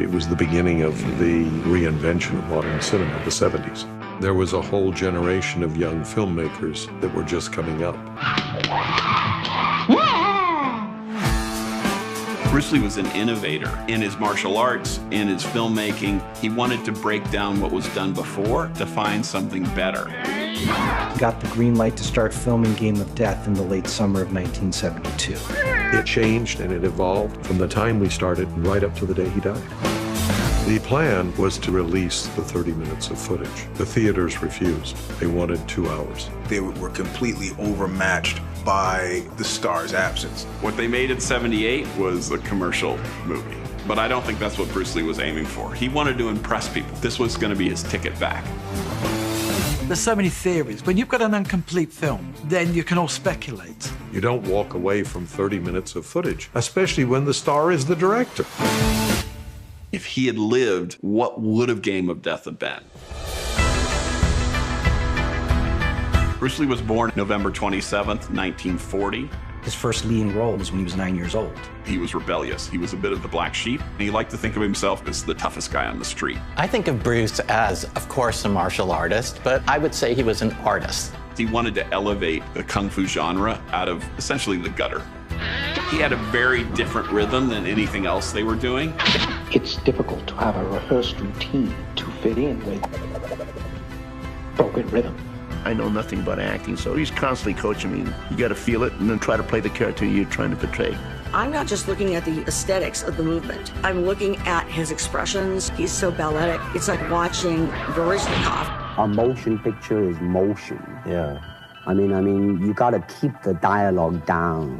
It was the beginning of the reinvention of modern cinema, the 70s. There was a whole generation of young filmmakers that were just coming up. Bruce Lee was an innovator in his martial arts, in his filmmaking. He wanted to break down what was done before to find something better. Got the green light to start filming Game of Death in the late summer of 1972. It changed and it evolved from the time we started right up to the day he died. The plan was to release the 30 minutes of footage. The theaters refused. They wanted 2 hours. They were completely overmatched by the star's absence. What they made in '78 was a commercial movie. But I don't think that's what Bruce Lee was aiming for. He wanted to impress people. This was going to be his ticket back. There's so many theories. When you've got an incomplete film, then you can all speculate. You don't walk away from 30 minutes of footage, especially when the star is the director. If he had lived, what would have Game of Death have been? Bruce Lee was born November 27th, 1940. His first leading role was when he was 9 years old. He was rebellious. He was a bit of the black sheep. And he liked to think of himself as the toughest guy on the street. I think of Bruce as, of course, a martial artist, but I would say he was an artist. He wanted to elevate the kung fu genre out of essentially the gutter. He had a very different rhythm than anything else they were doing. It's difficult to have a rehearsed routine to fit in with broken rhythm. I know nothing about acting, so he's constantly coaching me. You got to feel it and then try to play the character you're trying to portray. I'm not just looking at the aesthetics of the movement. I'm looking at his expressions. He's so balletic. It's like watching Baryshnikov. A motion picture is motion. Yeah. I mean, you got to keep the dialogue down.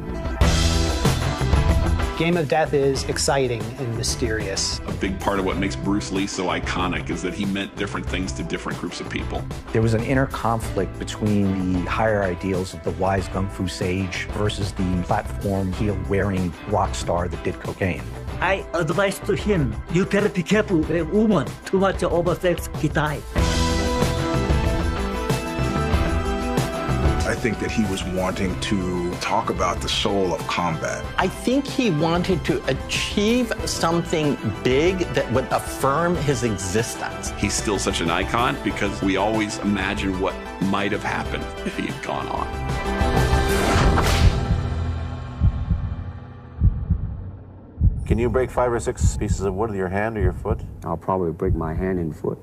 Game of Death is exciting and mysterious. A big part of what makes Bruce Lee so iconic is that he meant different things to different groups of people. There was an inner conflict between the higher ideals of the wise kung fu sage versus the platform heel-wearing rock star that did cocaine. I advised to him, you better be careful with a woman. Too much oversex, he died. I think that he was wanting to talk about the soul of combat. I think he wanted to achieve something big that would affirm his existence. He's still such an icon because we always imagine what might have happened if he had gone on. Can you break 5 or 6 pieces of wood with your hand or your foot? I'll probably break my hand and foot.